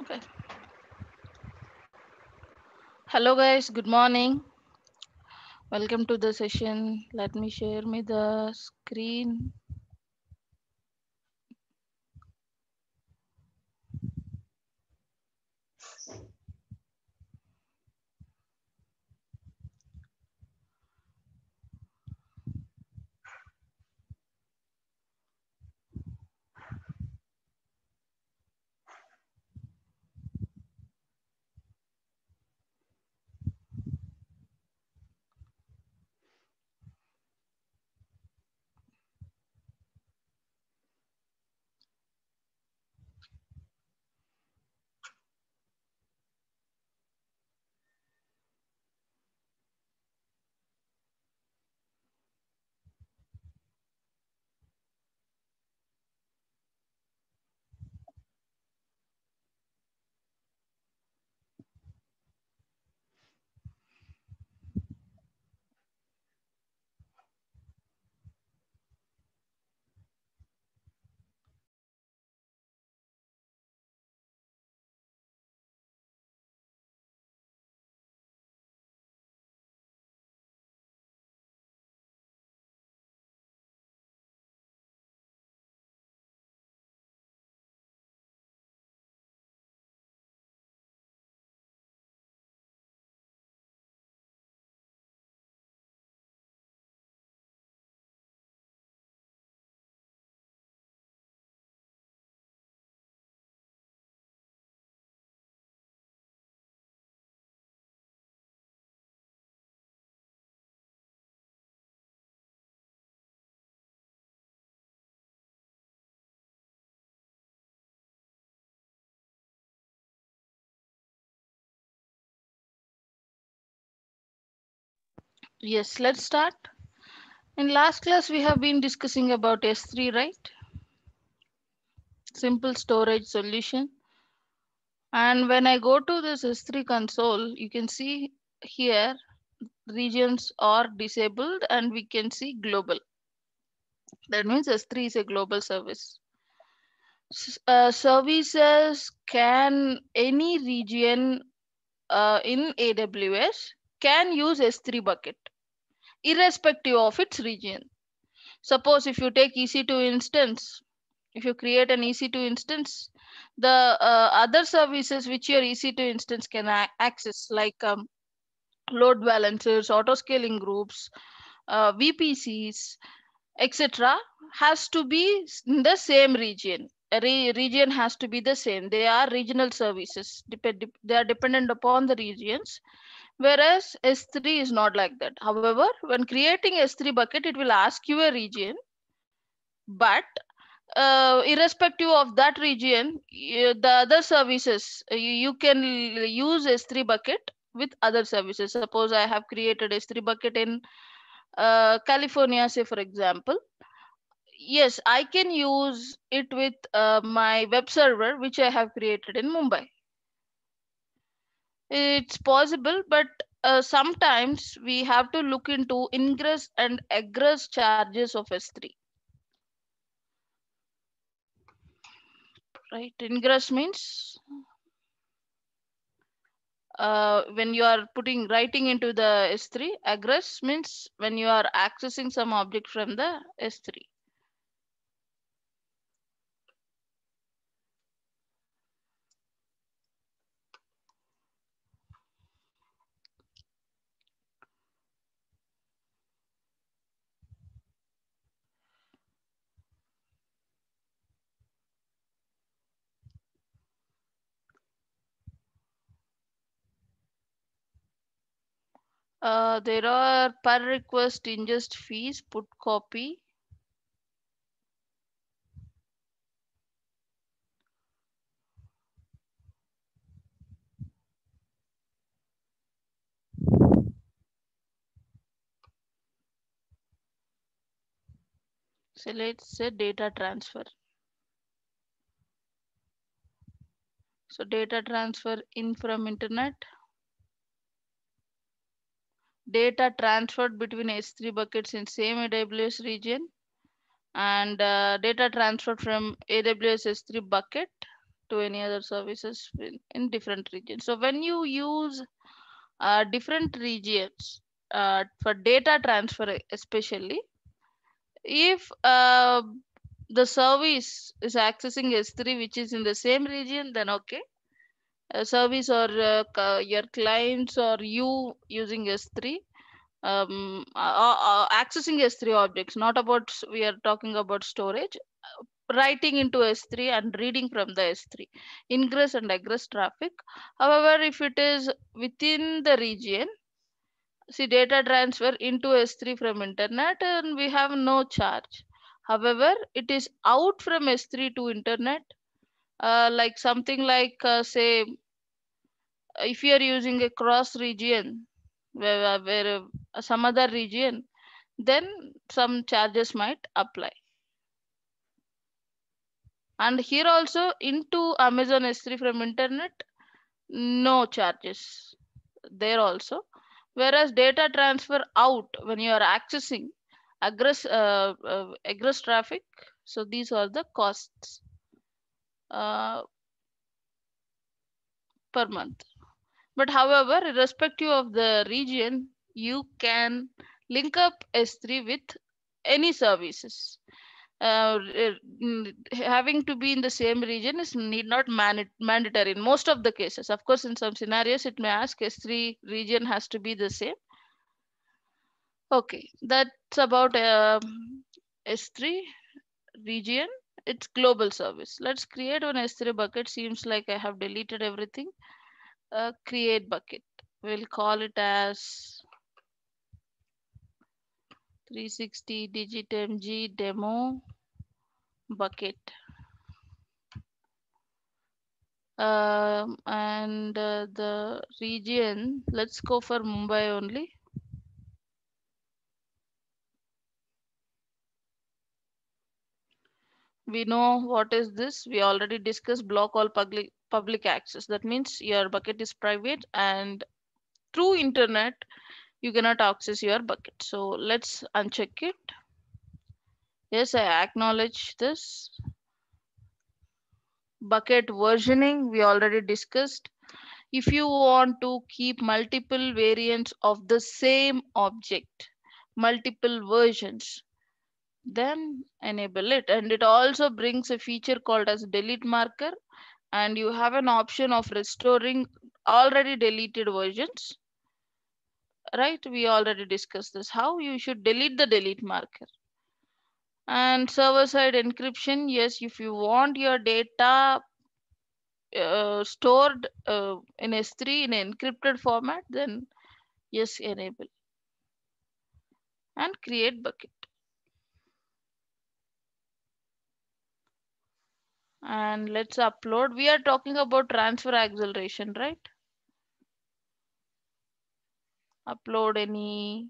Okay. Hello guys, good morning. Welcome to the session. Let me share me the screen. Yes, let's start. In last class, we have been discussing about S3, right? Simple storage solution. And when I go to this S3 console, you can see here regions are disabled and we can see global. That means S3 is a global service. Services can any region in AWS can use S3 bucket irrespective of its region. Suppose if you take EC2 instance, if you create an EC2 instance, the other services which your EC2 instance can access, like load balancers, auto scaling groups, VPCs, etc., has to be in the same region. Region has to be the same. They are regional services. They are dependent upon the regions. Whereas S3 is not like that. However, when creating S3 bucket, it will ask you a region, but irrespective of that region, the other services, you can use S3 bucket with other services. Suppose I have created S3 bucket in California, say for example. Yes, I can use it with my web server, which I have created in Mumbai. It's possible, but sometimes we have to look into ingress and egress charges of S3. Right? Ingress means when you are writing into the S3. Egress means when you are accessing some object from the S3. There are per request ingest fees, put copy. So let's say data transfer. So data transfer in from internet. Data transferred between S3 buckets in same AWS region, and data transferred from AWS S3 bucket to any other services in different regions. So when you use different regions for data transfer, especially if the service is accessing S3 which is in the same region, then okay. Service or your clients or you using S3, accessing S3 objects, not about we are talking about storage, writing into S3 and reading from the S3, ingress and egress traffic. However, if it is within the region, see data transfer into S3 from internet and we have no charge. However, it is out from S3 to internet, like something like say if you are using a cross region where some other region, then some charges might apply. And here also into Amazon S3 from internet, no charges there also. Whereas data transfer out when you are accessing egress traffic, so these are the costs uh, per month. But however, irrespective of the region, you can link up S3 with any services. Having to be in the same region is need not mandatory in most of the cases. Of course, in some scenarios, it may ask S3 region has to be the same. Okay, that's about S3 region. It's global service. Let's create one S3 bucket. Seems like I have deleted everything. Create bucket. We'll call it as 360 DigitMG demo bucket. And the region, let's go for Mumbai only. We know what is this. We already discussed block all public access. That means your bucket is private and through internet you cannot access your bucket. So let's uncheck it. Yes, I acknowledge this. Bucket versioning we already discussed. If you want to keep multiple variants of the same object, multiple versions, then enable it. And it also brings a feature called as delete marker, and you have an option of restoring already deleted versions. Right, we already discussed this, how you should delete the delete marker. And server side encryption, yes, if you want your data stored in S3 in an encrypted format, then yes, enable and create bucket. And let's upload. We are talking about transfer acceleration, right? Upload any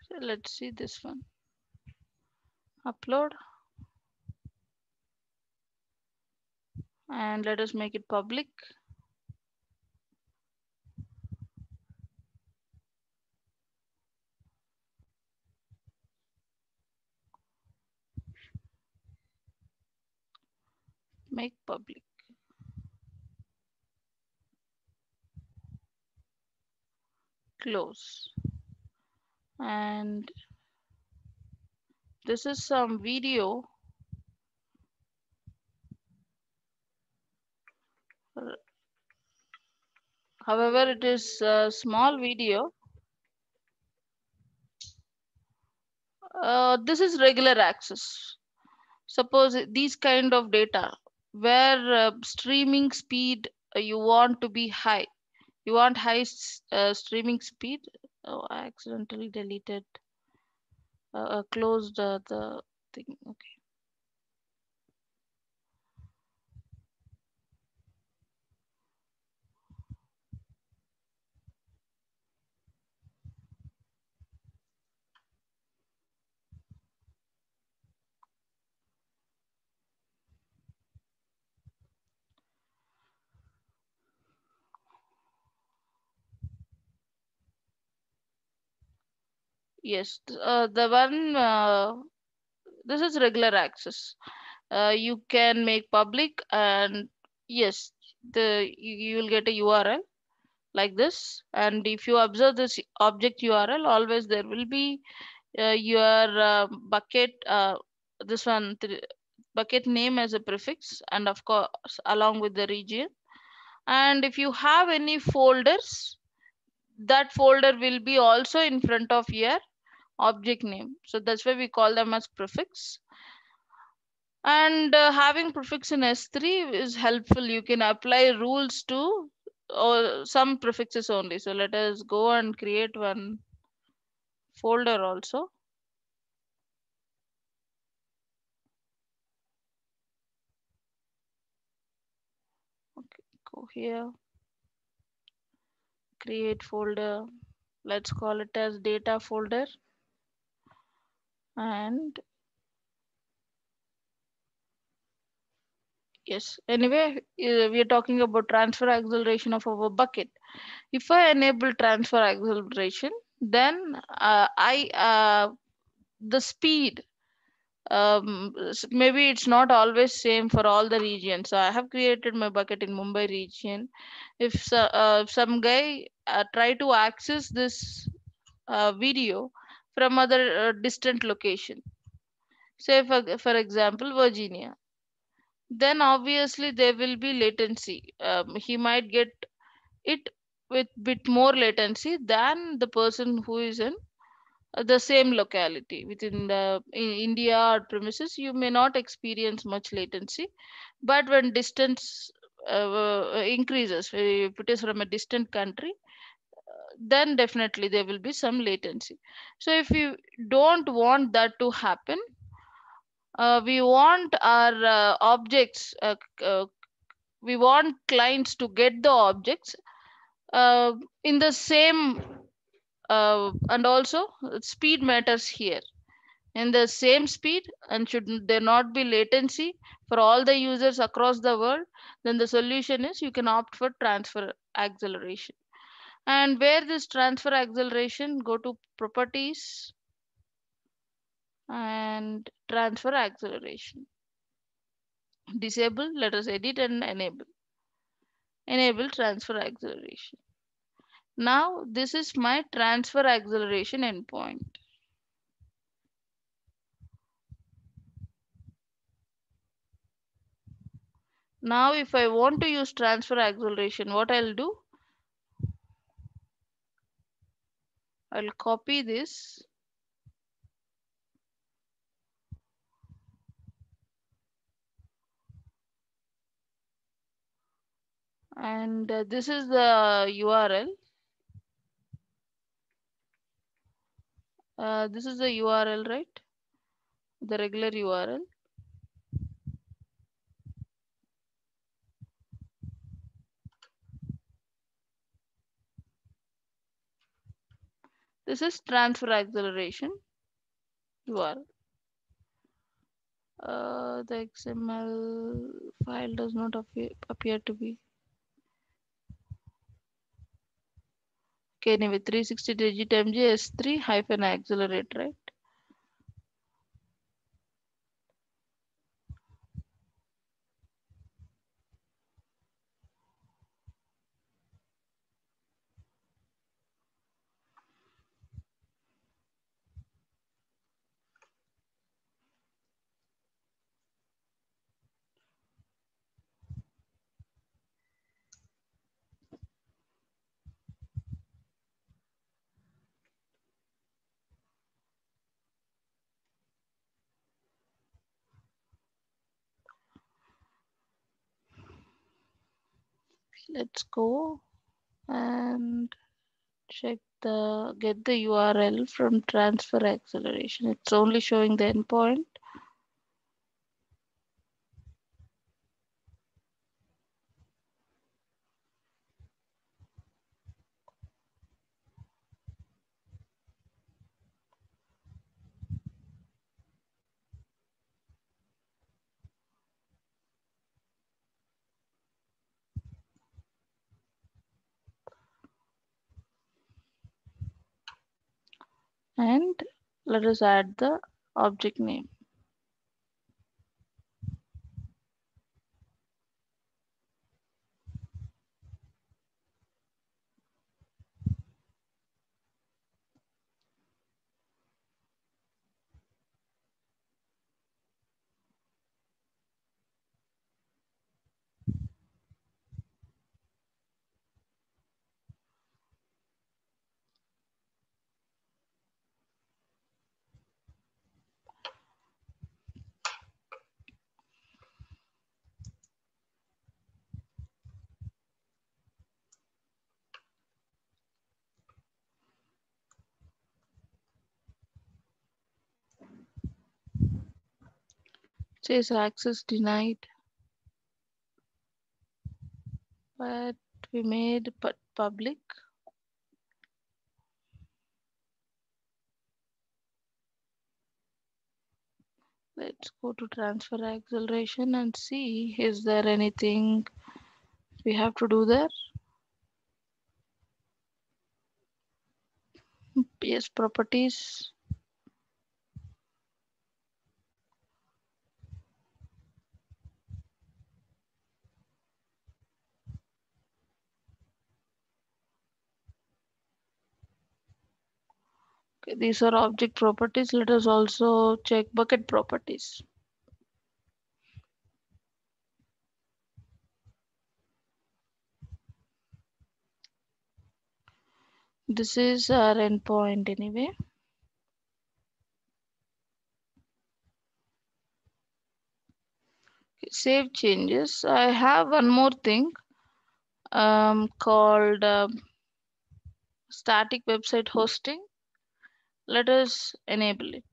so let's see this one. Upload and let us make it public. Make public. Close. And this is some video. However, it is a small video. This is regular access. Suppose these kind of data where streaming speed you want to be high. You want high streaming speed. Oh, I accidentally deleted, closed the thing. Okay. Yes, the one. This is regular access. You can make public, and yes, you will get a URL like this. And if you observe this object URL, always there will be your bucket, this one bucket name as a prefix, and of course along with the region. And if you have any folders, that folder will be also in front of your object name, so that's why we call them as prefix. And having prefix in S3 is helpful. You can apply rules to or some prefixes only. So let us go and create one folder also. Okay, go here, create folder. Let's call it as data folder. And yes, anyway, we are talking about transfer acceleration of our bucket. If I enable transfer acceleration, then I the speed, maybe it's not always same for all the regions. So I have created my bucket in Mumbai region. If some guy try to access this video from other distant location, say for example Virginia, then obviously there will be latency. He might get it with bit more latency than the person who is in the same locality within the in India or premises. You may not experience much latency, but when distance increases, if it is from a distant country, then definitely there will be some latency. So if you don't want that to happen, we want our objects, we want clients to get the objects uh, in the same, and also speed matters here, in the same speed, and should there not be latency for all the users across the world. Then the solution is you can opt for transfer acceleration. And where this transfer acceleration, go to properties and transfer acceleration, disable, let us edit and enable transfer acceleration. Now this is my transfer acceleration endpoint. Now if I want to use transfer acceleration, what I'll do, I'll copy this and this is the URL. This is the URL, right? The regular URL. This is transfer acceleration URL. The XML file does not appear to be. Okay, anyway, 360 digit MGS3 hyphen accelerate, right? Let's go and get the URL from transfer acceleration. It's only showing the endpoint. And let us add the object name. Says access denied, but we made public. Let's go to transfer acceleration and see, is there anything we have to do there? Yes, properties. Okay, these are object properties. Let us also check bucket properties. This is our endpoint anyway. Okay, save changes. I have one more thing called static website hosting. Let us enable it.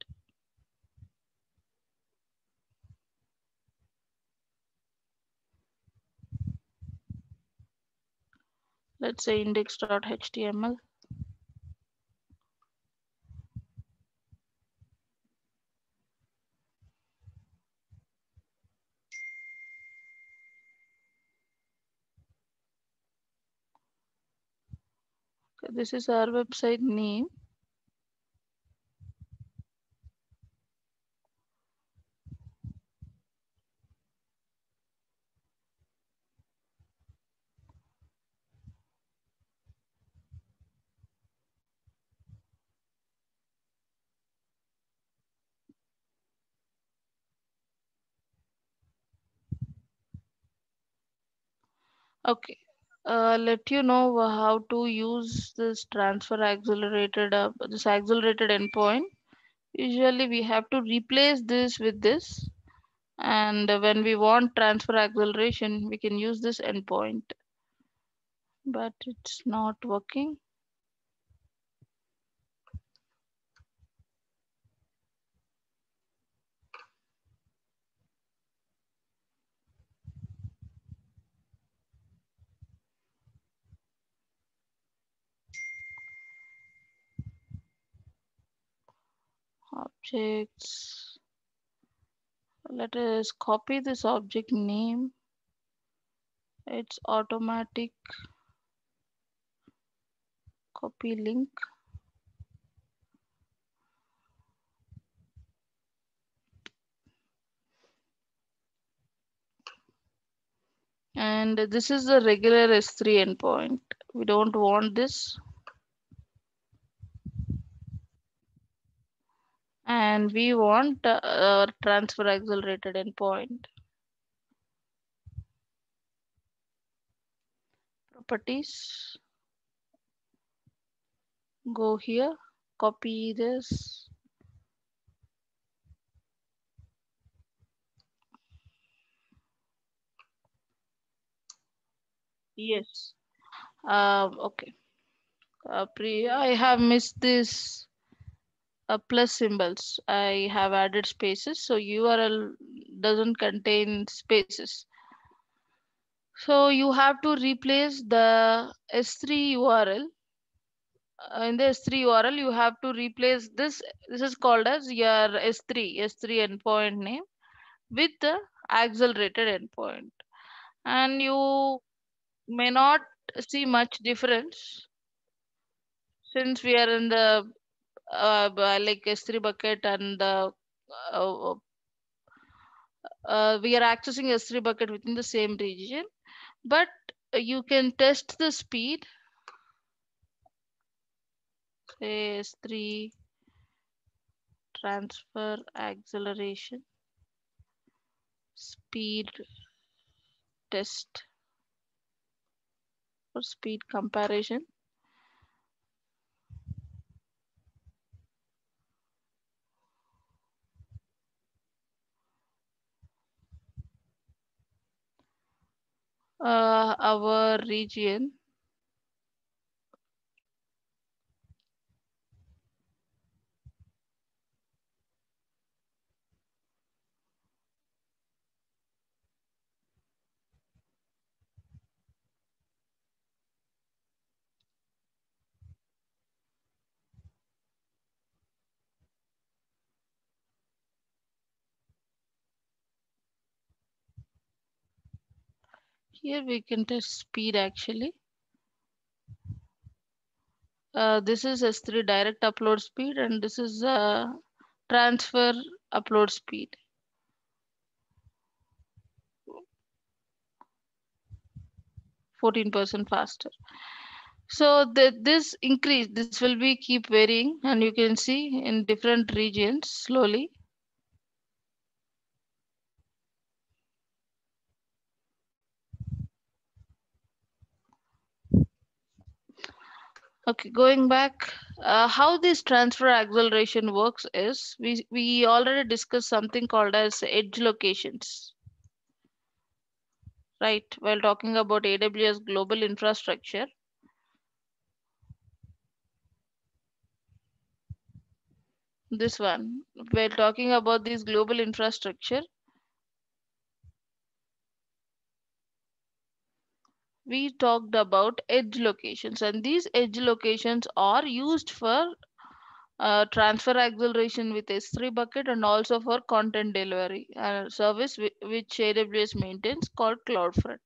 Let's say index.html. Okay, this is our website name. Okay, let you know how to use this this accelerated endpoint. Usually we have to replace this with this, and when we want transfer acceleration, we can use this endpoint, but it's not working. Objects. Let us copy this object name. It's automatic copy link. And this is the regular S3 endpoint. We don't want this. And we want transfer accelerated endpoint. Properties. Go here, copy this. Yes. Okay. I have missed this plus symbols. I have added spaces, so URL doesn't contain spaces. So you have to replace the S3 URL. In the S3 URL, you have to replace this. This is called as your S3 endpoint name with the accelerated endpoint. And you may not see much difference since we are in the like S3 bucket and uh, we are accessing S3 bucket within the same region. But you can test the speed, say S3 transfer acceleration speed test for speed comparison. Our region, here we can test speed actually. This is S3 direct upload speed and this is transfer upload speed. 14% faster. So this increase, this will be keep varying, and you can see in different regions slowly. Okay, going back, how this transfer acceleration works is we already discussed something called as edge locations, right? While talking about AWS global infrastructure, this one, while talking about this global infrastructure, we talked about edge locations, and these edge locations are used for transfer acceleration with S3 bucket and also for content delivery service which AWS maintains called CloudFront.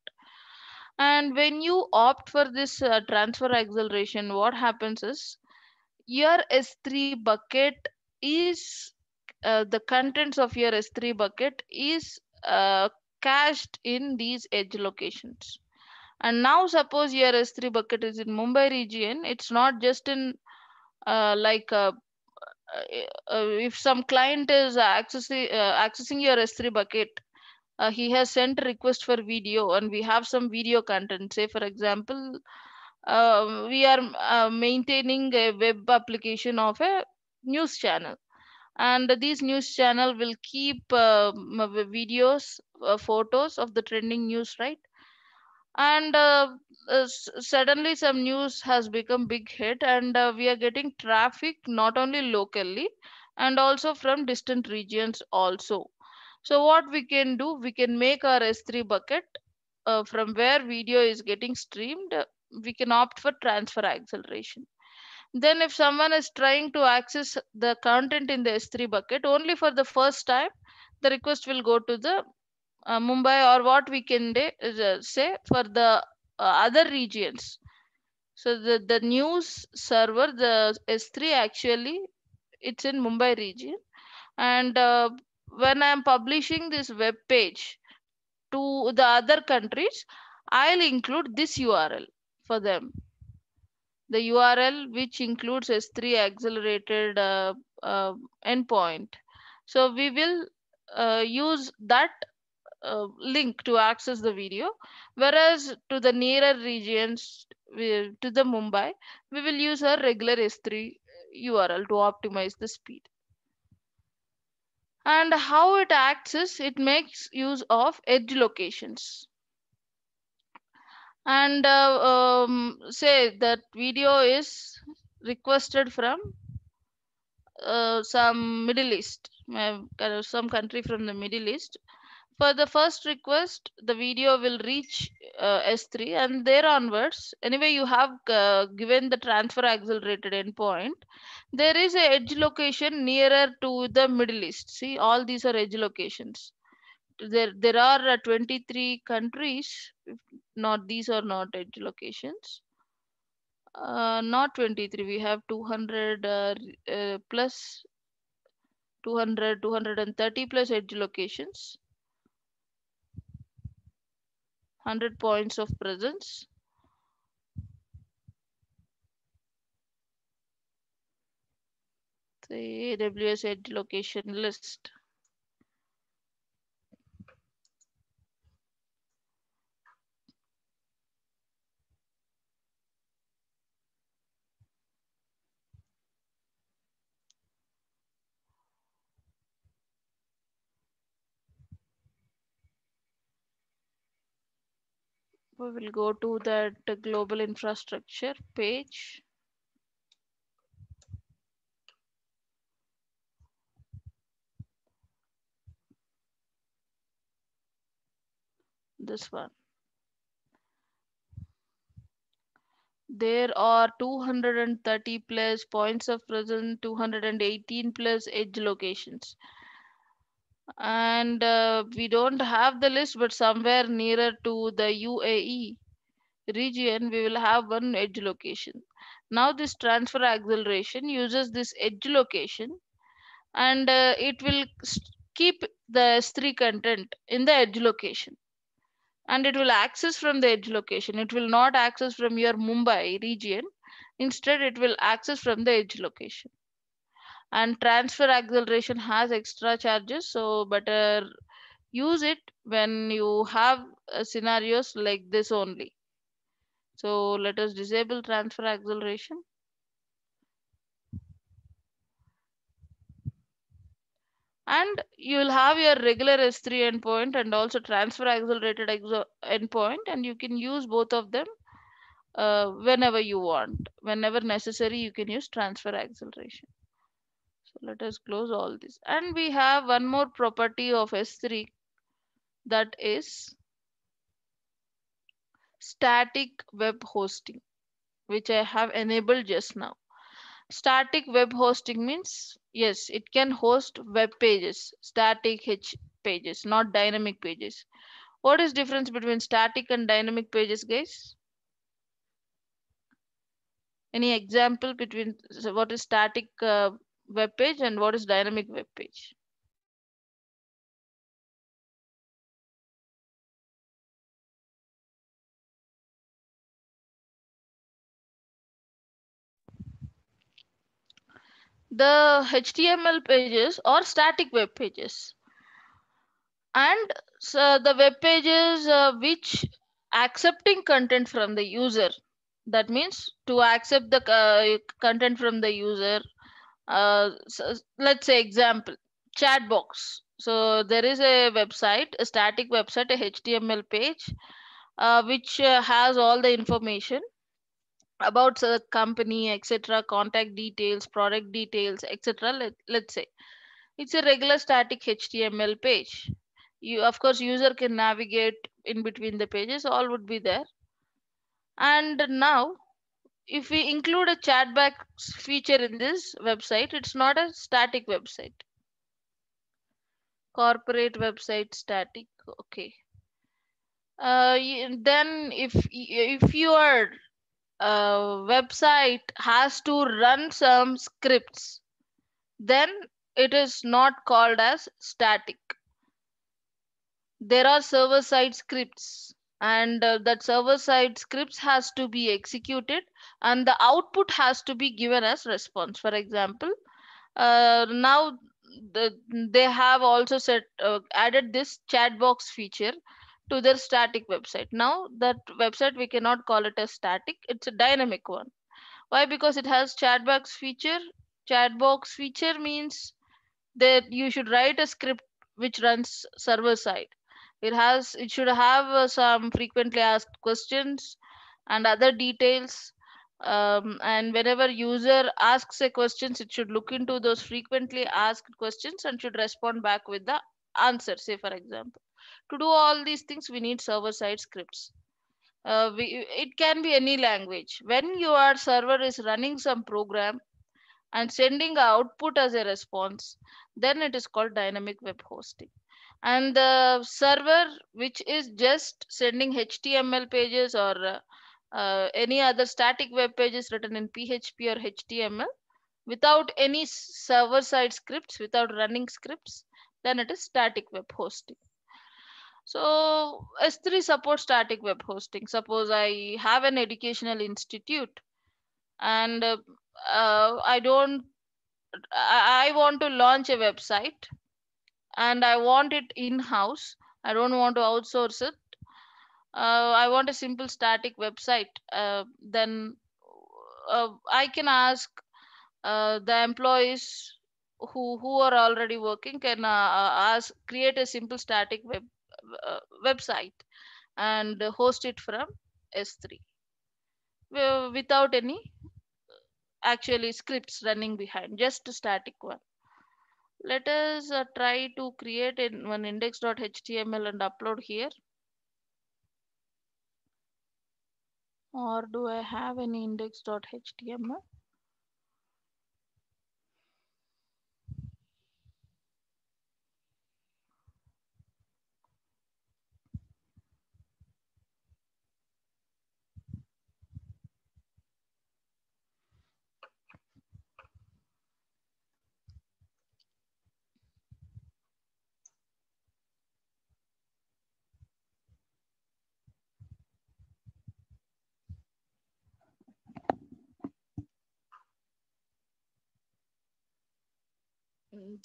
And when you opt for this transfer acceleration, what happens is your S3 bucket is the contents of your S3 bucket is cached in these edge locations. And now suppose your S3 bucket is in Mumbai region, it's not just in like if some client is accessing your S3 bucket, he has sent a request for video and we have some video content. Say, for example, we are maintaining a web application of a news channel. And these news channel will keep videos, photos of the trending news, right? And suddenly some news has become big hit and we are getting traffic not only locally and also from distant regions also. So what we can do, we can make our S3 bucket from where video is getting streamed, we can opt for transfer acceleration. Then if someone is trying to access the content in the S3 bucket only for the first time, the request will go to the Mumbai, or what we can say for the other regions. So the news server, the S3 actually, it's in Mumbai region. And when I'm publishing this web page to the other countries, I'll include this URL for them. The URL which includes S3 accelerated endpoint. So we will use that link to access the video, whereas to the nearer regions, to the Mumbai, we will use a regular S3 URL to optimize the speed. And how it acts is it makes use of edge locations. and say that video is requested from some Middle East, some country from the Middle East. For the first request, the video will reach S3, and there onwards, anyway, you have given the transfer accelerated endpoint. There is a edge location nearer to the Middle East. See, all these are edge locations. There are 23 countries. If not, these are not edge locations. Not 23. We have 200 plus 200, 230 plus edge locations. 100 points of presence. The AWS edge location list. We will go to that global infrastructure page. This one. There are 230 plus points of presence, 218 plus edge locations. And we don't have the list, but somewhere nearer to the UAE region, we will have one edge location. Now this transfer acceleration uses this edge location, and it will keep the S3 content in the edge location, and it will access from the edge location. It will not access from your Mumbai region. Instead, it will access from the edge location. And transfer acceleration has extra charges, so better use it when you have scenarios like this only. So let us disable transfer acceleration. And you will have your regular S3 endpoint and also transfer accelerated endpoint, and you can use both of them whenever you want. Whenever necessary, you can use transfer acceleration. So let us close all this. And we have one more property of S3, that is static web hosting, which I have enabled just now. Static web hosting means, yes, it can host web pages, static H pages, not dynamic pages. What is difference between static and dynamic pages, guys? Any example between what is static web page and what is dynamic web page? The HTML pages or static web pages, and so the web pages which accepting content from the user. That means to accept the content from the user. Let's say example, chat box. So there is a website, a static website, a HTML page, which has all the information about the company, etc., contact details, product details, etc. Let's say it's a regular static HTML page. You, of course, user can navigate in between the pages, all would be there. And now if we include a chatbot feature in this website, it's not a static website. Corporate website static. Okay. Then if your website has to run some scripts, then it is not called as static. There are server side scripts, and that server side scripts has to be executed, and the output has to be given as response. For example, now they have also added this chat box feature to their static website. Now that website we cannot call it a static, it's a dynamic one. Why? Because it has chat box feature. Chat box feature means that you should write a script which runs server side. It should have some frequently asked questions and other details. And whenever user asks a questions, it should look into those frequently asked questions and should respond back with the answer. Say for example, to do all these things, we need server side scripts. It can be any language. When your server is running some program and sending output as a response, then it is called dynamic web hosting. And the server which is just sending HTML pages or any other static web pages written in PHP or HTML without any server side scripts, without running scripts, then it is static web hosting. So S3 supports static web hosting. Suppose I have an educational institute and I don't I want to launch a website and I want it in house. I don't want to outsource it. I want a simple static website. Then I can ask the employees who are already working can ask create a simple static website and host it from S3 without any actually scripts running behind, just a static one. Let us try to create one index.html and upload here. Or do I have any index.html?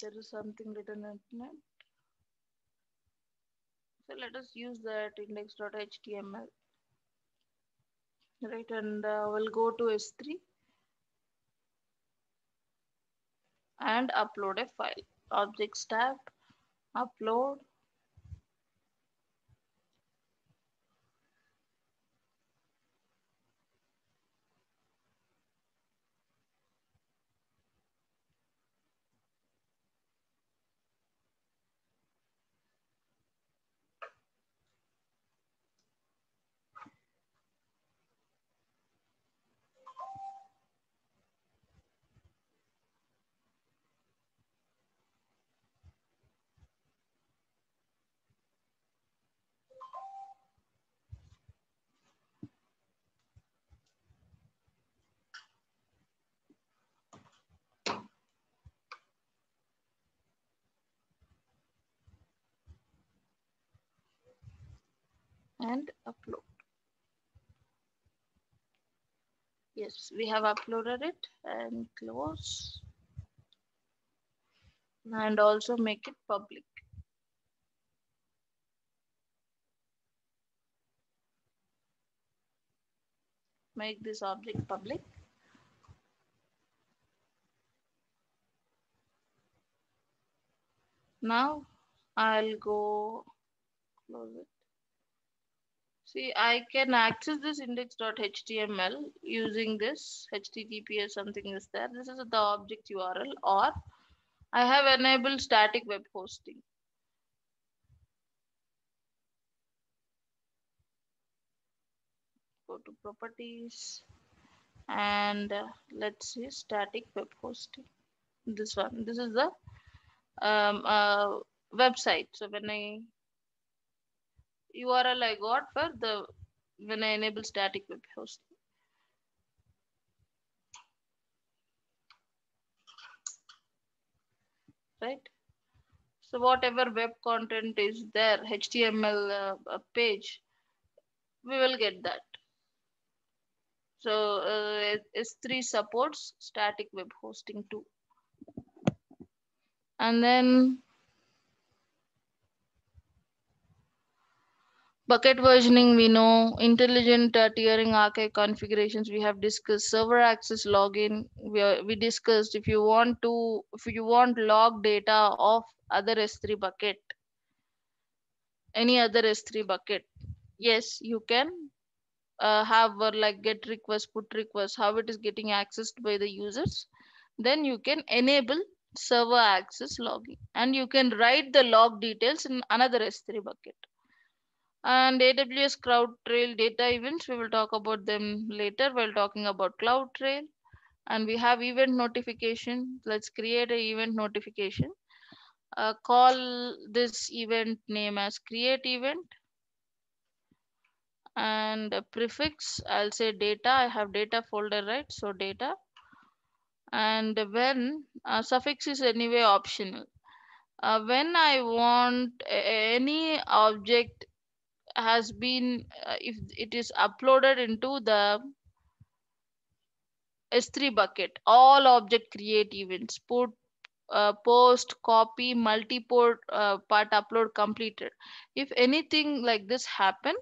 There is something written at net. So let us use that index.html. Right, and we'll go to S3 and upload a file. Objects tab, upload, and upload. Yes, we have uploaded it and close and also make it public. Make this object public. Now I'll go close it. See, I can access this index.html using this HTTPS something is there. This is the object URL, or I have enabled static web hosting. Go to properties and let's see static web hosting. This one. This is the website. So when I URL I got for the when I enable static web hosting. Right. So whatever web content is there, HTML page, we will get that. So S3 supports static web hosting too. And then bucket versioning, we know. Intelligent tiering archive configurations, we have discussed. Server access login, we discussed. If you want log data of other S3 bucket, any other S3 bucket. Yes, you can have like get request, put request, how it is getting accessed by the users. Then you can enable server access logging, and you can write the log details in another S3 bucket. And AWS CloudTrail data events, we will talk about them later while talking about CloudTrail. And we have event notification. Let's create an event notification. Call this event name as create event, and a prefix, I'll say data. I have data folder, right? So data. And when suffix is anyway optional. When I want any object has been if it is uploaded into the S3 bucket, all object create events, put, post, copy, multi-port, part upload completed. If anything like this happen,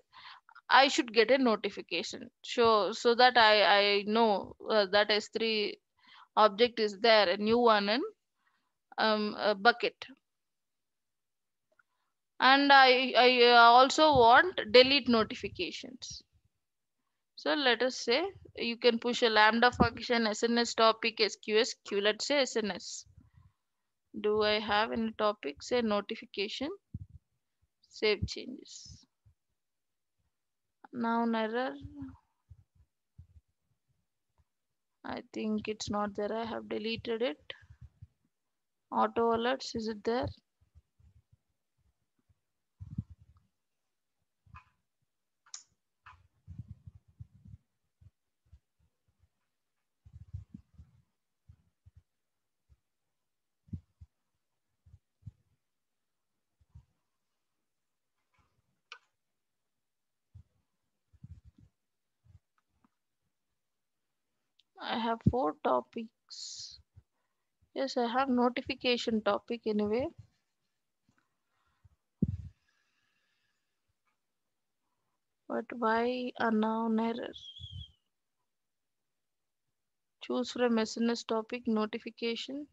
I should get a notification. So that I know that S3 object is there, a new one in a bucket. And I also want delete notifications. So let us say you can push a lambda function SNS topic SQS. Let's say SNS. Do I have any topic? Say notification. Save changes. Now error. I think it's not there. I have deleted it. Auto alerts. Is it there? I have 4 topics. Yes, I have notification topic anyway. But why unknown error? Choose from SNS topic notification.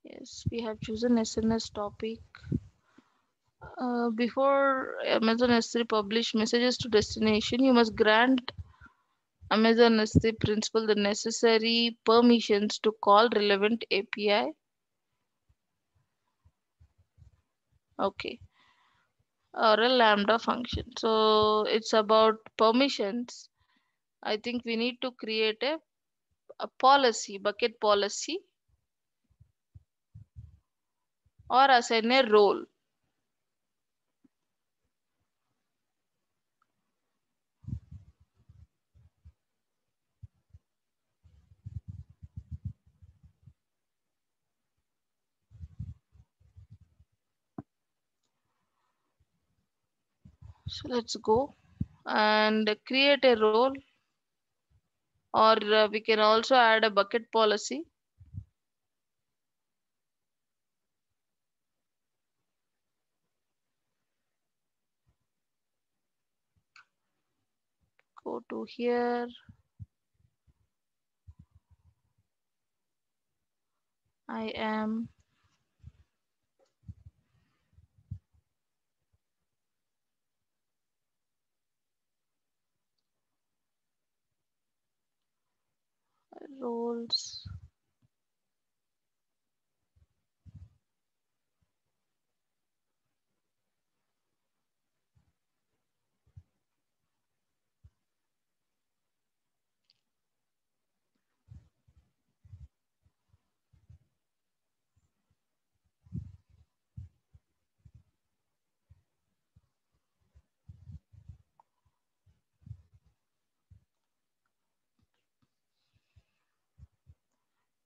Yes, we have chosen SNS topic. Before Amazon S3 publish messages to destination, you must grant Amazon S3 principal the necessary permissions to call relevant API. Okay, or a lambda function. So it's about permissions. I think we need to create a policy, bucket policy, or assign a role. So let's go and create a role, or we can also add a bucket policy. Go to here. I am roles.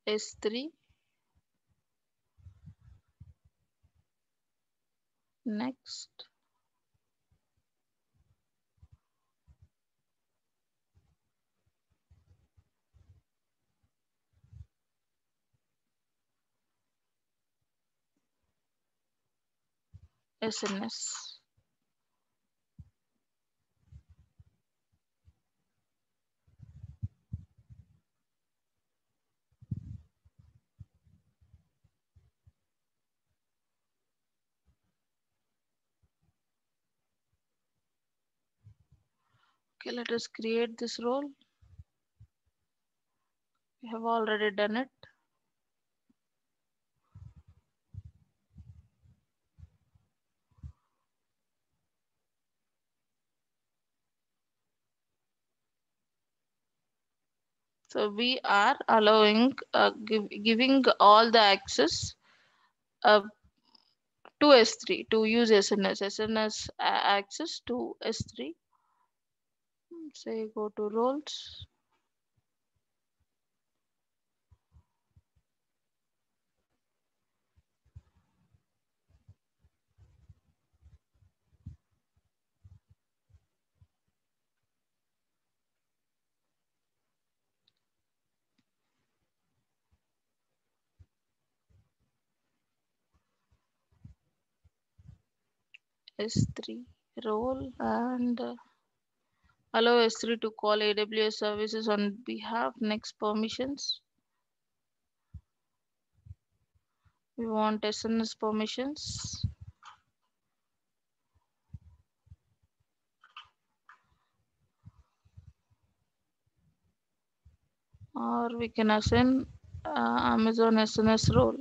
S3. Next. SNS. Okay, let us create this role. We have already done it. So we are allowing, giving all the access uh, to S3 to use SNS access to S3. Say go to roles. S3 role and allow S3 to call AWS services on behalf. Next permissions. We want SNS permissions. Or we can assign Amazon SNS role.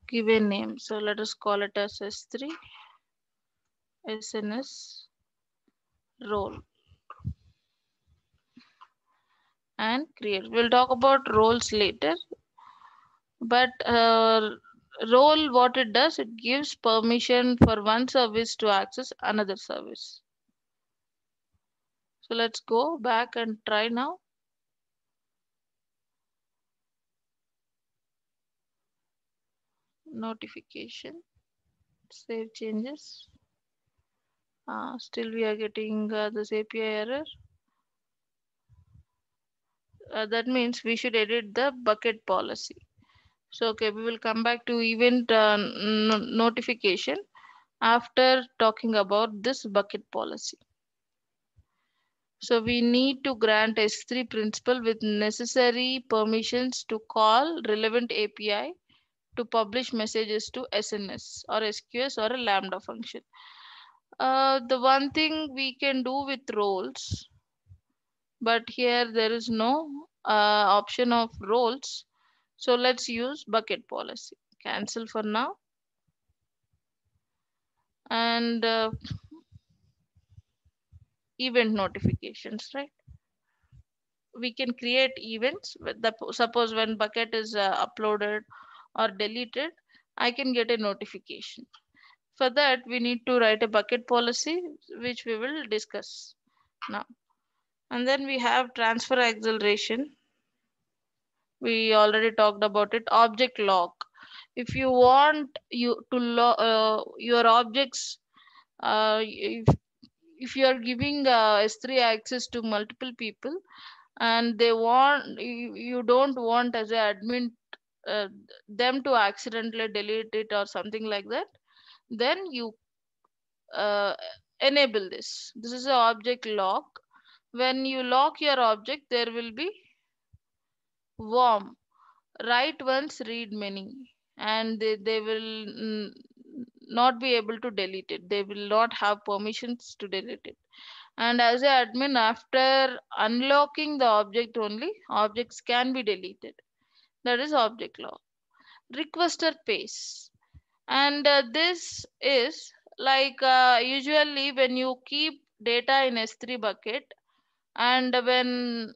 Give a name. So let us call it as S3 SNS role and create. We'll talk about roles later, but role, what it does, it gives permission for one service to access another service. So let's go back and try now. Notification, save changes. Still we are getting this API error. That means we should edit the bucket policy. So okay, we will come back to event notification after talking about this bucket policy. So we need to grant S3 principal with necessary permissions to call relevant API to publish messages to SNS or SQS or a Lambda function. The one thing we can do with roles, but here there is no option of roles. So let's use bucket policy. Cancel for now. And event notifications, right? We can create events with the, suppose when bucket is uploaded or deleted, I can get a notification. For that we need to write a bucket policy, which we will discuss now. And then we have transfer acceleration. We already talked about it. Object lock. If you want you to your objects, if you are giving S3 access to multiple people and they want you don't want as an admin uh, them to accidentally delete it or something like that, then you uh, enable this. This is an object lock. When you lock your object, there will be warm write once read many, and they will not be able to delete it. They will not have permissions to delete it. And as an admin, after unlocking the object only, objects can be deleted. That is object lock. Requester pace. And this is like usually when you keep data in S3 bucket, and when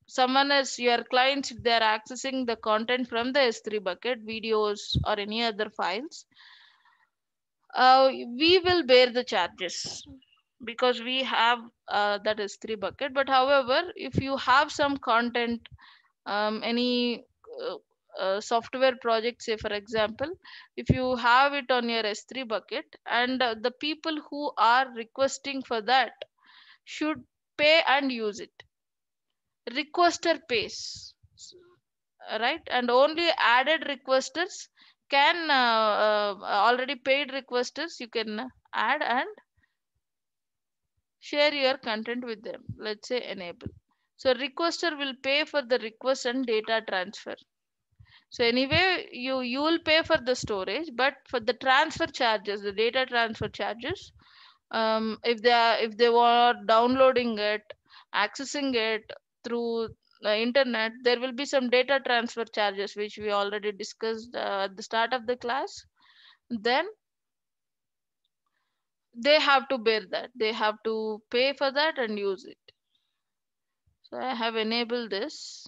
someone is your clients, if they are accessing the content from the S3 bucket, videos or any other files, we will bear the charges because we have that S3 bucket. But however, if you have some content, any software project, say for example, if you have it on your S3 bucket, and the people who are requesting for that should pay and use it. Requester pays, right? And only added requesters can already paid requesters you can add and share your content with them. Let's say enable. So requester will pay for the request and data transfer. So anyway, you will pay for the storage, but for the transfer charges, the data transfer charges, if they were downloading it, accessing it through the internet, there will be some data transfer charges which we already discussed at the start of the class. Then they have to bear that. They have to pay for that and use it. So I have enabled this.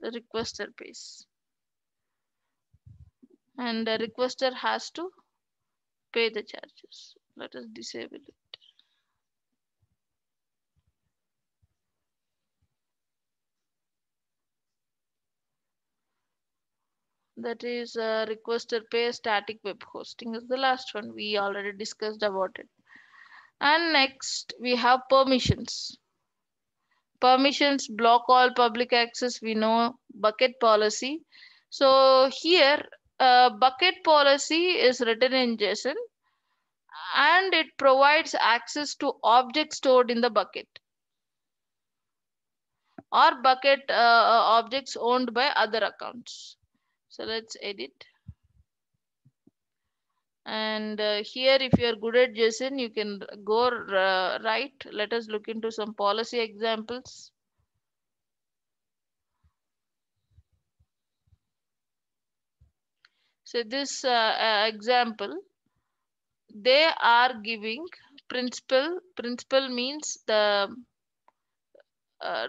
The requester pays, and the requester has to pay the charges. Let us disable it. That is requester pay static web hosting is the last one. We already discussed about it. And next we have permissions. Permissions block all public access. We know bucket policy. So here bucket policy is written in JSON, and it provides access to objects stored in the bucket or bucket objects owned by other accounts. So let's edit. And here, if you are good at JSON, you can go right. Let us look into some policy examples. So this example, they are giving principal. Principal means the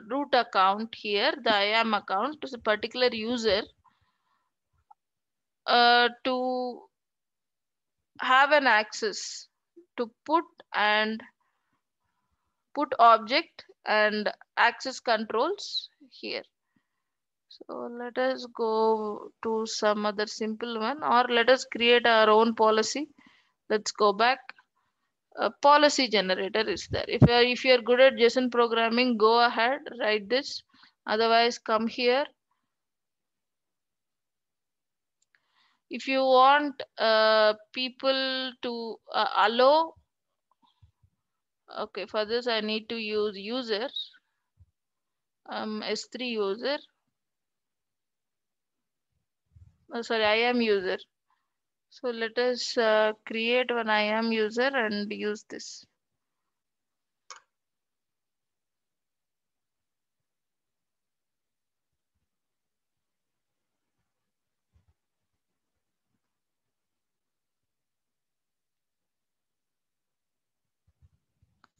root account here, the IAM account to a particular user to have an access to put object and access controls here. So let us go to some other simple one, or let us create our own policy. Let's go back. A policy generator is there. If you are good at JSON programming, go ahead, write this. Otherwise, come here. If you want people to allow, okay, for this I need to use user, S3 user. Oh, sorry, IAM user. So let us create one IAM user and use this.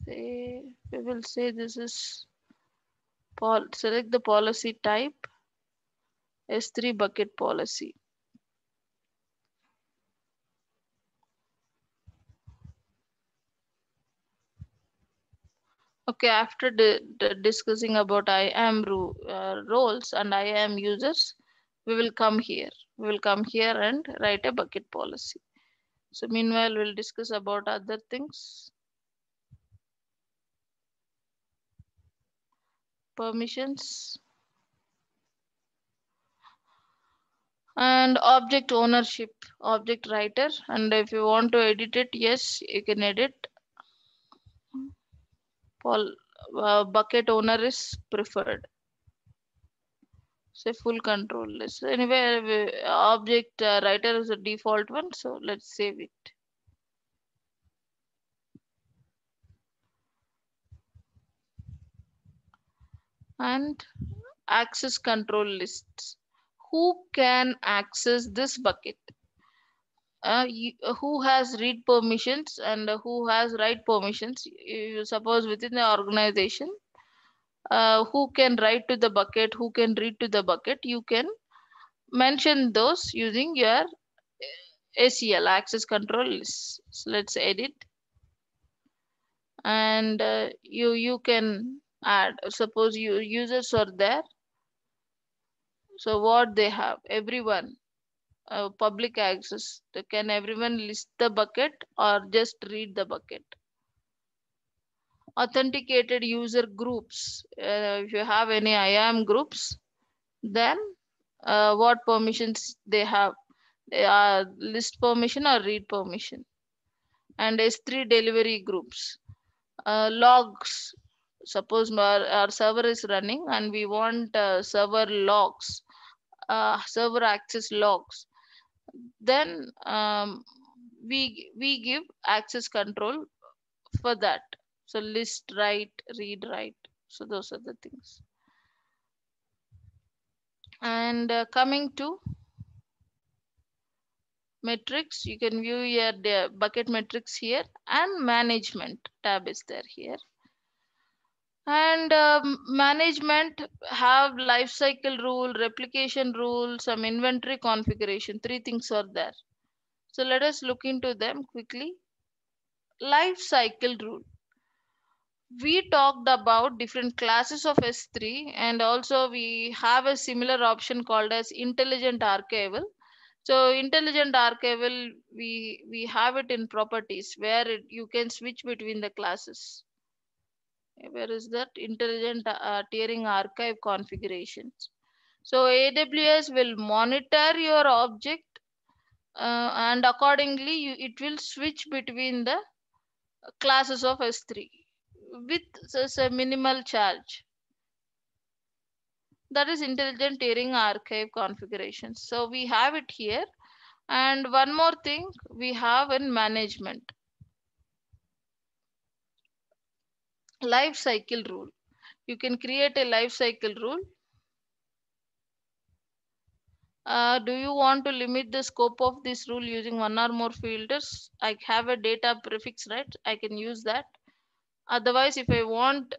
Say, we will say this is select the policy type S3 bucket policy. Okay, after discussing about IAM roles and IAM users, we will come here. We will come here and write a bucket policy. So meanwhile, we'll discuss about other things. Permissions and object ownership, object writer. And if you want to edit it, yes, you can edit. Bucket owner is preferred. Say full control list. Anyway, object writer is a default one, so let's save it. And access control lists. Who can access this bucket? Who has read permissions and who has write permissions? You suppose within the organization, who can write to the bucket, who can read to the bucket, you can mention those using your ACL, access control lists. So let's edit, and you can add. Suppose users are there. So what they have? Everyone, public access. Can everyone list the bucket or just read the bucket? Authenticated user groups. If you have any IAM groups, then what permissions they have? They are list permission or read permission. And S3 delivery groups. Logs. Suppose our server is running and we want server logs, server access logs. Then we give access control for that. So list write, read write. So those are the things. And coming to metrics, you can view your the bucket metrics here, and management tab is there here. And management have life cycle rule, replication rule, some inventory configuration. Three things are there. So let us look into them quickly. Life cycle rule. We talked about different classes of S3, and also we have a similar option called as intelligent archival. So intelligent archival, we have it in properties where you can switch between the classes. Where is that? Intelligent tiering archive configurations. So AWS will monitor your object, and accordingly it will switch between the classes of S3 with such a minimal charge. That is intelligent tiering archive configurations. So we have it here. And one more thing we have in management, life cycle rule. You can create a life cycle rule. Do you want to limit the scope of this rule using one or more filters? I have a data prefix, right? I can use that. Otherwise, if I want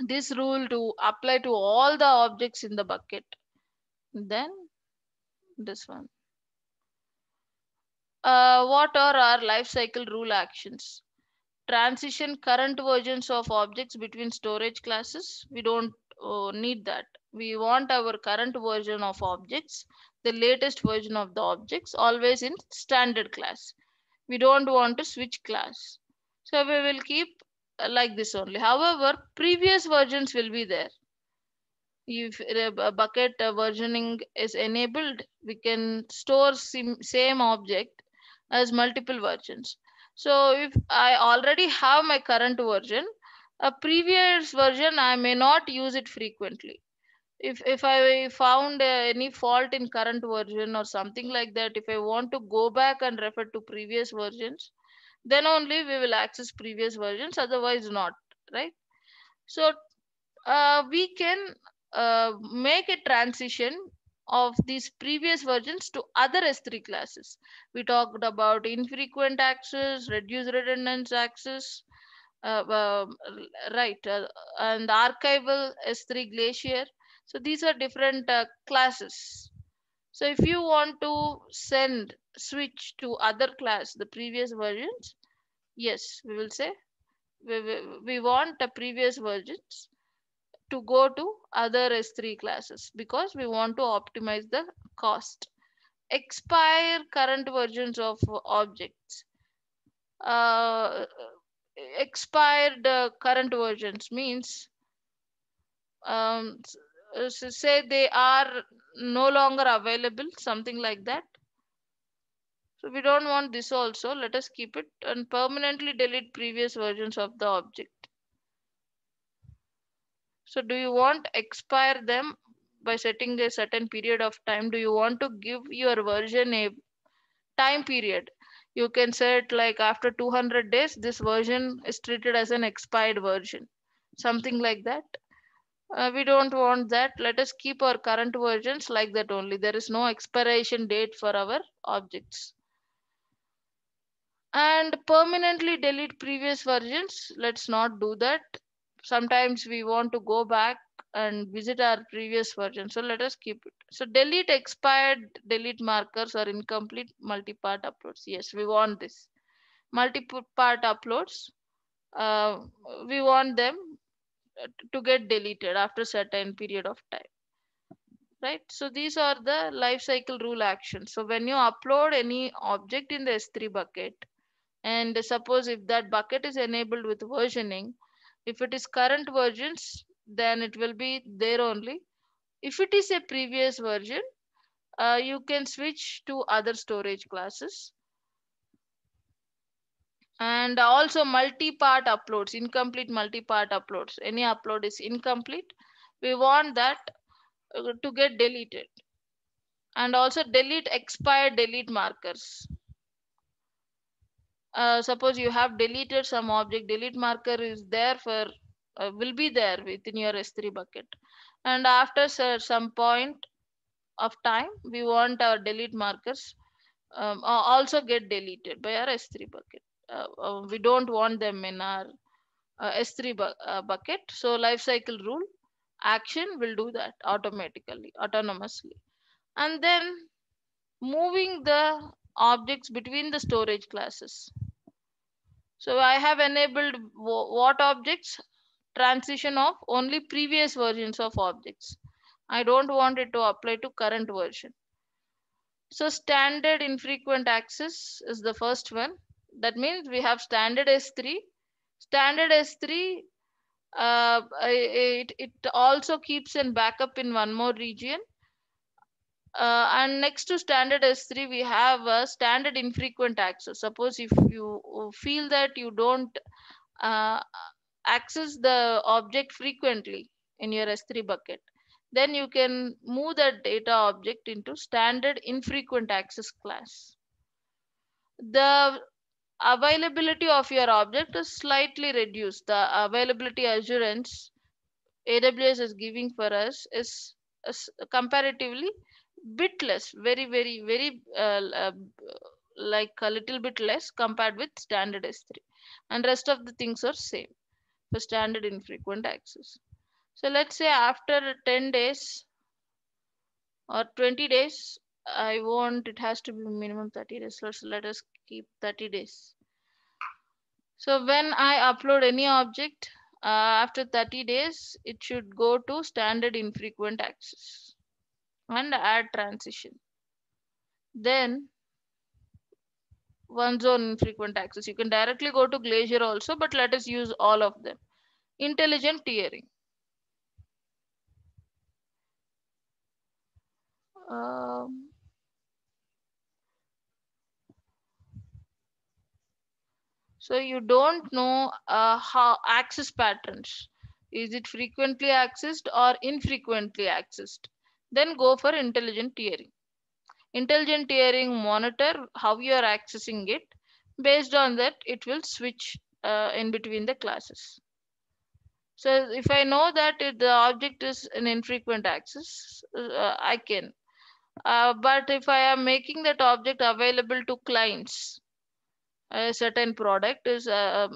this rule to apply to all the objects in the bucket, then this one. What are our lifecycle rule actions? Transition current versions of objects between storage classes. We don't need that. We want our current version of objects, the latest version of the objects, always in standard class. We don't want to switch class. So we will keep like this only. However, previous versions will be there. If a bucket versioning is enabled, we can store same object as multiple versions. So if I already have my current version, a previous version I may not use it frequently. If I found any fault in current version or something like that, if I want to go back and refer to previous versions, then only we will access previous versions, otherwise not, right? So we can make a transition of these previous versions to other S3 classes. We talked about infrequent access, reduced redundant access, uh, um, right, and archival S3 Glacier. So these are different classes. So if you want to send switch to other class, the previous versions, yes, we will say we want the previous versions to go to other S3 classes because we want to optimize the cost. Expire current versions of objects. Uh, Expired current versions means say they are no longer available, something like that. So we don't want this also. Let us keep it and permanently delete previous versions of the object. So do you want expire them by setting a certain period of time? Do you want to give your version a time period? You can set like after 200 days, this version is treated as an expired version, something like that. We don't want that. Let us keep our current versions like that only. There is no expiration date for our objects. And permanently delete previous versions. Let's not do that. Sometimes we want to go back and visit our previous version, so let us keep it. So delete expired delete markers or incomplete multi-part uploads. Yes, we want this multi-part uploads. uh, we want them to get deleted after certain period of time, right? So these are the life cycle rule actions. So when you upload any object in the S3 bucket, and suppose if that bucket is enabled with versioning, if it is current versions, then it will be there only. If it is a previous version, you can switch to other storage classes. And also multi-part uploads, incomplete multi-part uploads, any upload is incomplete, we want that to get deleted. And also delete expired delete markers. Suppose you have deleted some object, delete marker is there for will be there within your S3 bucket, and after some point of time we want our delete markers also get deleted by our S3 bucket. We don't want them in our S3 bucket. So life cycle rule action will do that automatically, autonomously. And then moving the objects between the storage classes. So I have enabled what objects? Transition of only previous versions of objects. I don't want it to apply to current version. So standard infrequent access is the first one. That means we have standard S3. Standard S3, it also keeps in backup in one more region. And next to standard S3, we have a standard infrequent access. Suppose if you feel that you don't uh, access the object frequently in your S3 bucket, then you can move that data object into standard infrequent access class. The availability of your object is slightly reduced. The availability assurance AWS is giving for us is comparatively bit less, very like a little bit less compared with standard S3, and rest of the things are same for standard infrequent access. So let's say after 10 days or 20 days, I want it has to be minimum 30 days. Let us keep 30 days. So when I upload any object, after 30 days, it should go to standard infrequent access and add transition. Then one zone infrequent access. You can directly go to Glacier also, but let us use all of them. Intelligent tiering. Um, so you don't know how access patterns. Is it frequently accessed or infrequently accessed? Then go for intelligent tiering. Intelligent tiering monitor how you are accessing it. Based on that, it will switch in between the classes. So if I know that the object is an infrequent access, I can. But if I am making that object available to clients, a certain product is I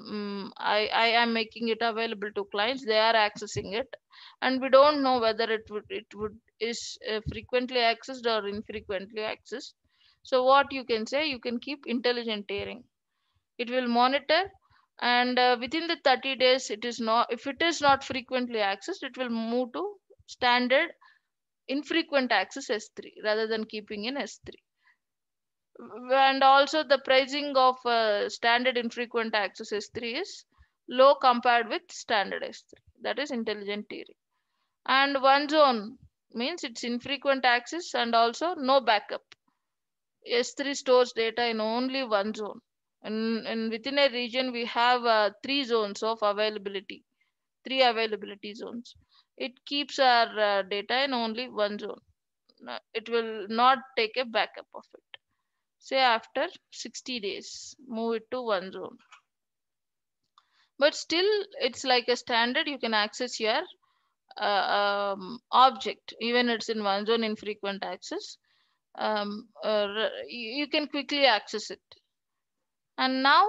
am making it available to clients, they are accessing it, and we don't know whether it would is frequently accessed or infrequently accessed. So what you can say, you can keep intelligent tiering. It will monitor, and within the 30 days, it is not, if it is not frequently accessed, it will move to standard infrequent access S3 rather than keeping in S3. And also the pricing of standard infrequent access S3 is low compared with standard S3. That is intelligent tiering. And one zone means it's infrequent access and also no backup. S3 stores data in only one zone. And within a region, we have three zones of availability, three availability zones. It keeps our data in only one zone. It will not take a backup of it. Say after 60 days, move it to one zone. But still, it's like a standard. You can access your object, even it's in one zone infrequent access. You can quickly access it. And now,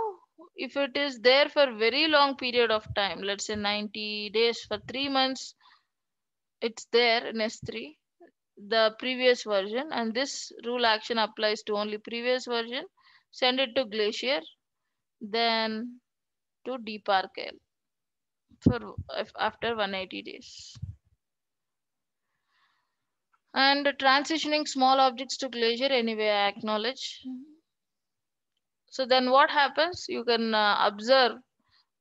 if it is there for very long period of time, let's say 90 days, for 3 months, it's there in S3, the previous version, and this rule action applies to only previous version, send it to Glacier, then to deparkl. for after 180 days. And transitioning small objects to Glacier, anyway, I acknowledge. So then what happens? You can observe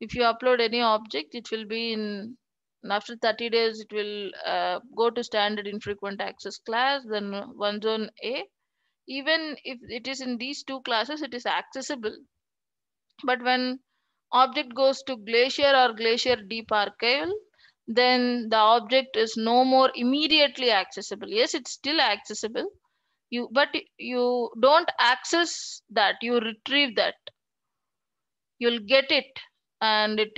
if you upload any object, it will be in after 30 days, it will go to standard infrequent access class, then one zone A. Even if it is in these two classes, it is accessible. But when object goes to Glacier or Glacier Deep Archival, then the object is no more immediately accessible. Yes, it's still accessible. But you don't access that. You retrieve that. You'll get it, and it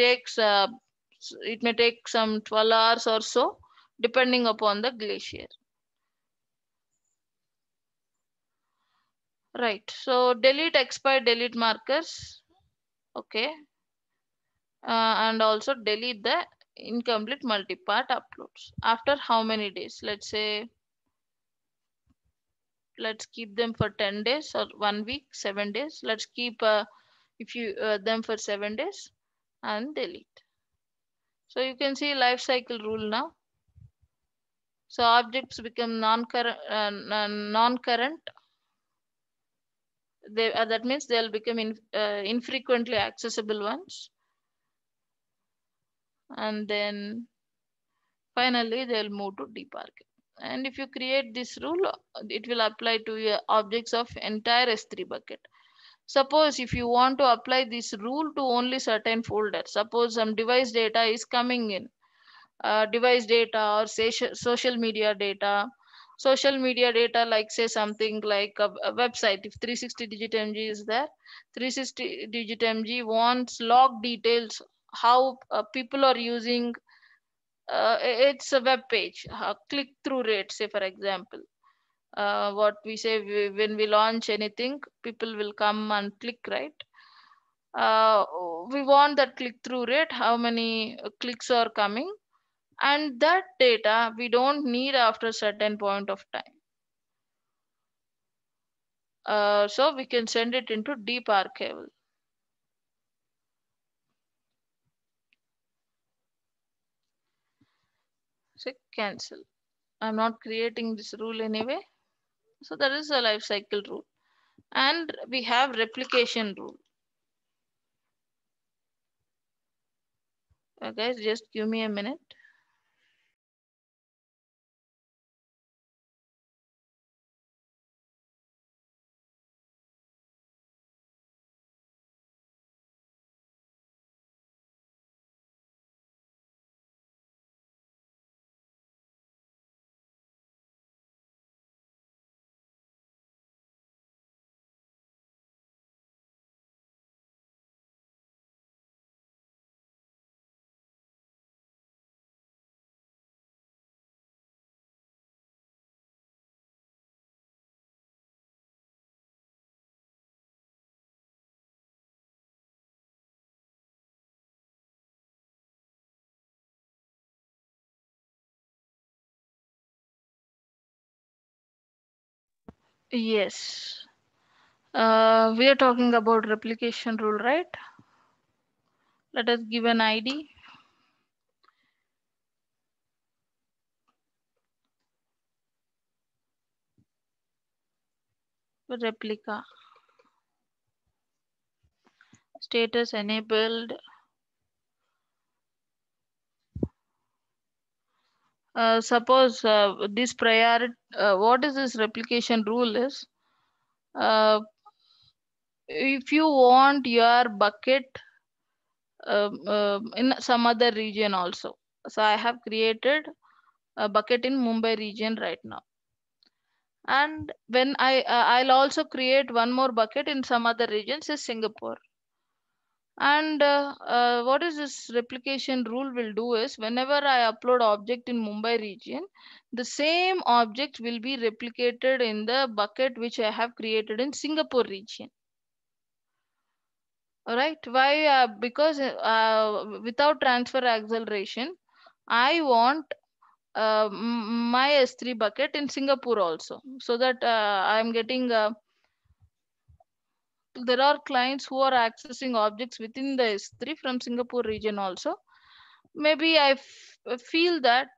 may take some 12 hours or so, depending upon the Glacier. Right. So delete expired delete markers. Okay. And also delete the incomplete multi-part uploads. After how many days? Let's say, let's keep them for 10 days or 1 week, 7 days. Let's keep if you them for 7 days and delete. So you can see life cycle rule now. So objects become non-current. That means they'll become infrequently accessible ones, and then finally they'll move to deep archive. And if you create this rule, it will apply to your objects of entire S3 bucket. Suppose if you want to apply this rule to only certain folders, suppose some device data is coming in, device data or say social media data. Social media data, like say something like a website, if 360 digit mg is there, 360 digit mg wants log details, how people are using, it's a web page, click through rate, say for example, what we say, when we launch anything, people will come and click, right? uh, we want that click through rate, how many clicks are coming, and that data we don't need after a certain point of time. So we can send it into deep archival. So cancel. I'm not creating this rule anyway. So that is a life cycle rule. And we have replication rule. Guys, just give me a minute. Yes. We are talking about replication rule, right? Let us give an ID. Replica. Status enabled. Suppose this priority, what is this replication rule is, uh, if you want your bucket in some other region also. So I have created a bucket in Mumbai region right now. And when I'll also create one more bucket in some other regions is Singapore. And what is this replication rule will do is, whenever I upload object in Mumbai region, the same object will be replicated in the bucket which I have created in Singapore region. All right. Why? Because without transfer acceleration, I want my S3 bucket in Singapore also, so that I am getting. There are clients who are accessing objects within the S3 from Singapore region also. maybe I feel that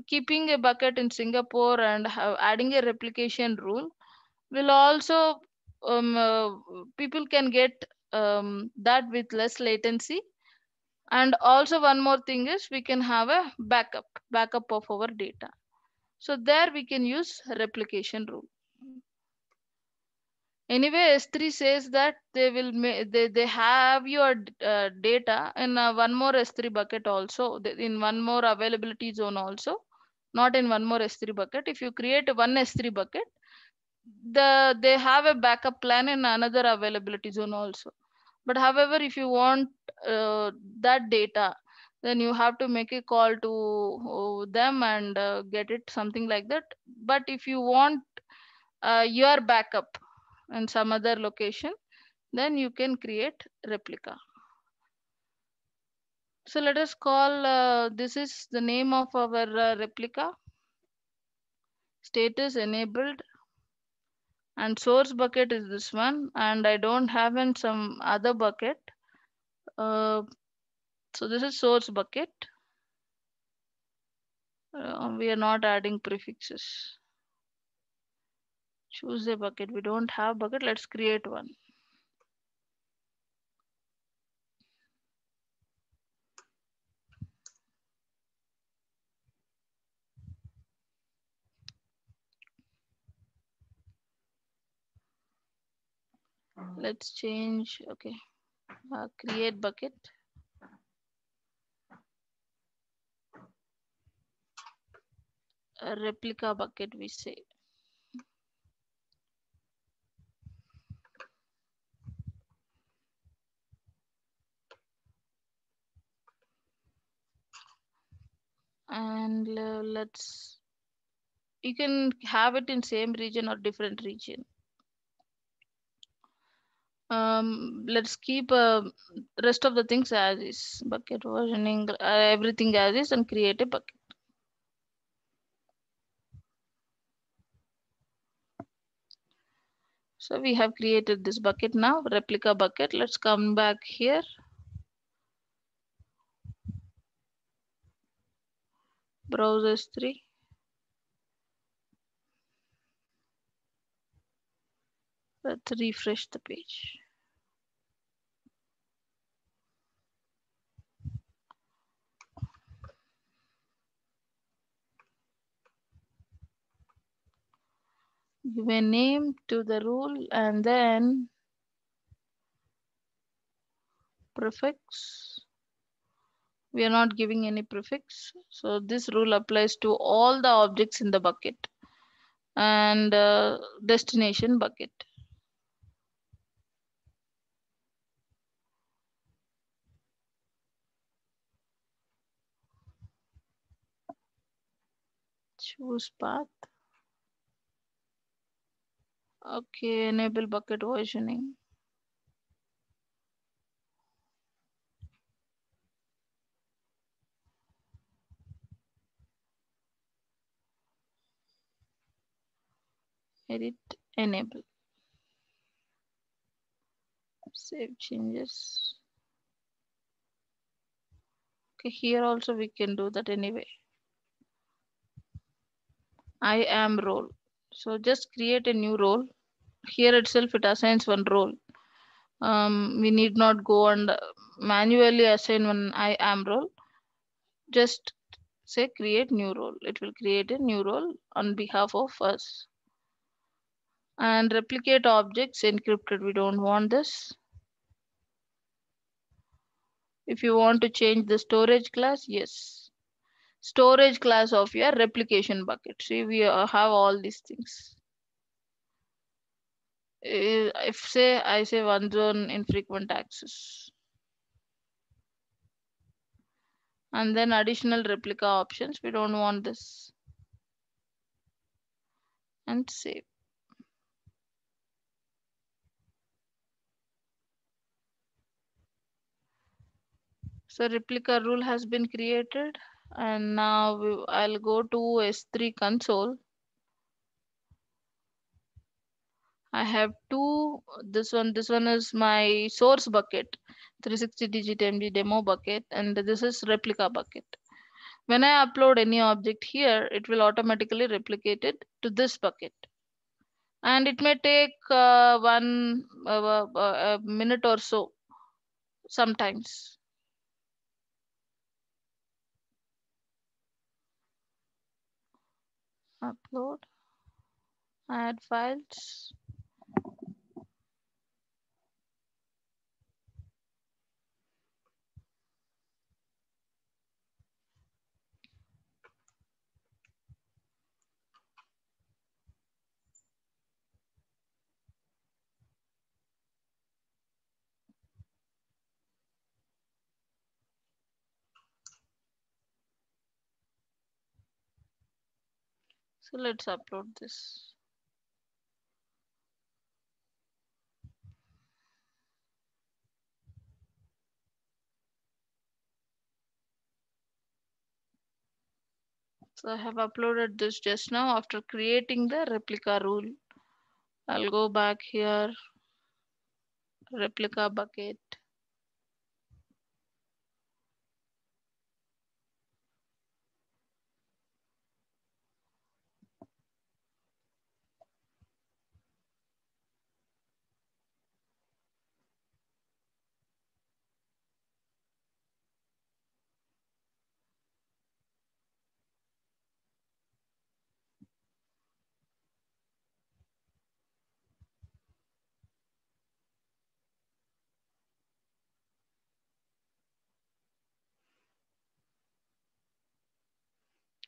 keeping a bucket in Singapore and adding a replication rule will also people can get that with less latency. And also one more thing is we can have a backup of our data. So there we can use replication rule. Anyway, S3 says that they have your data in one more S3 bucket also, in one more availability zone also, not in one more S3 bucket. If you create one S3 bucket, they have a backup plan in another availability zone also. But however, if you want that data, then you have to make a call to them and get it, something like that. But if you want your backup in some other location, then you can create replica. So let us call this is the name of our replica, status enabled, and source bucket is this one, and I don't have in some other bucket. uh, so this is source bucket. We are not adding prefixes. Choose a bucket. We don't have bucket. Let's create one. Let's change. Okay. Create bucket. A replica bucket we say. And let's, you can have it in same region or different region. Let's keep rest of the things as is. Bucket versioning, everything as is, and create a bucket. So we have created this bucket now, replica bucket. Let's come back here. Browse S3. Let's refresh the page. Give a name to the rule and then prefix. We are not giving any prefix. So this rule applies to all the objects in the bucket and destination bucket. Choose path. Okay, enable bucket versioning. Edit, enable. Save changes. Okay, here also we can do that anyway. I am role. So just create a new role. Here itself it assigns one role. We need not go and manually assign one I am role. Just say create new role. It will create a new role on behalf of us. And replicate objects encrypted. We don't want this. If you want to change the storage class, yes. Storage class of your replication bucket. See, we have all these things. If say I say one zone infrequent access, and then additional replica options, we don't want this, and save. So replica rule has been created, and now I'll go to S3 console. I have two. This one is my source bucket. 360 digit MD demo bucket, and this is replica bucket. When I upload any object here, it will automatically replicate it to this bucket. And it may take a minute or so sometimes. Upload, add files. So let's upload this. So I have uploaded this just now after creating the replica rule. I'll go back here, replica bucket.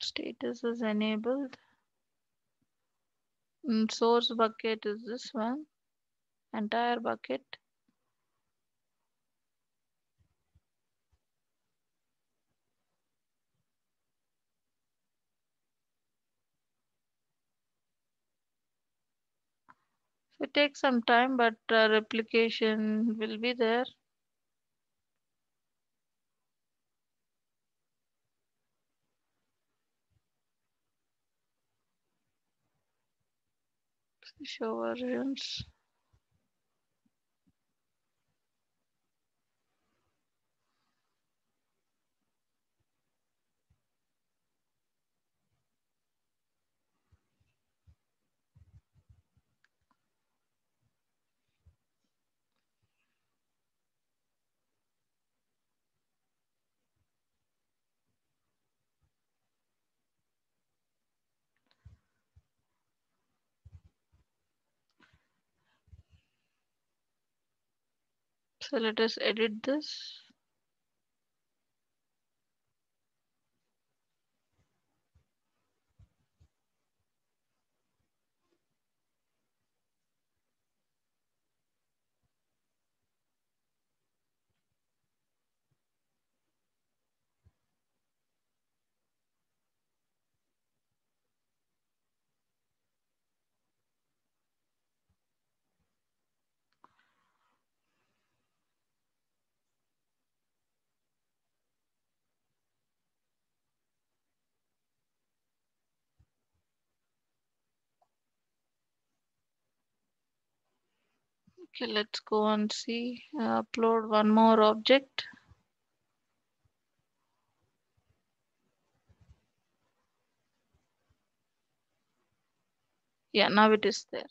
Status is enabled. Source bucket is this one, entire bucket. So it takes some time, but replication will be there. Show versions. So let us edit this. Okay, let's go and see. Upload one more object. Yeah, now it is there.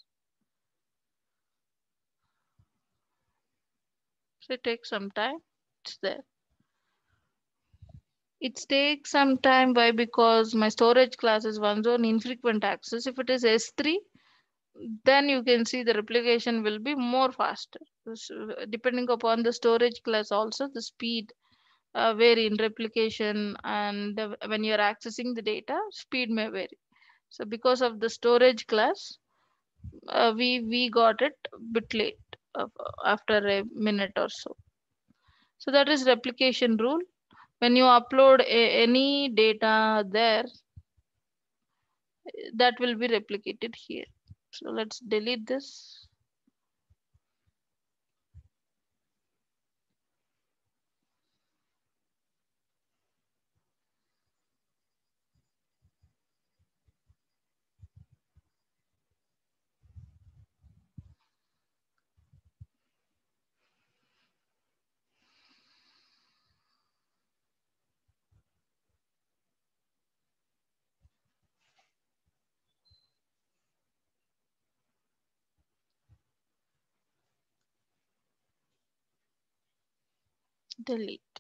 So it takes some time. It's there. It takes some time. Why? Because my storage class is one zone infrequent access. If it is S3, then you can see the replication will be more faster. Depending upon the storage class also, the speed vary in replication, and when you're accessing the data, speed may vary. So because of the storage class, we got it a bit late, uh, after a minute or so. So that is replication rule. When you upload any data there, that will be replicated here. So let's delete this. delete.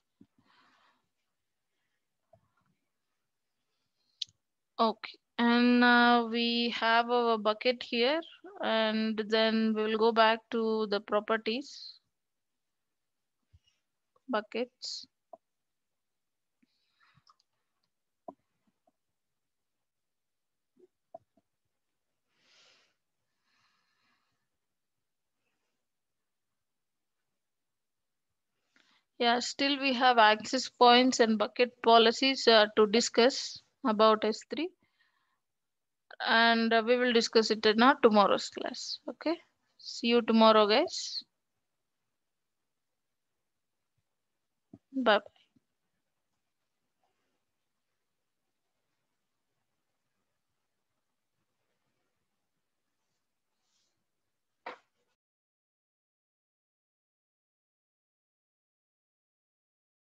Okay, and we have our bucket here, and then we will go back to the properties, buckets. Yeah, still we have access points and bucket policies to discuss about S3, and we will discuss it in our tomorrow's class. Okay, see you tomorrow, guys. Bye.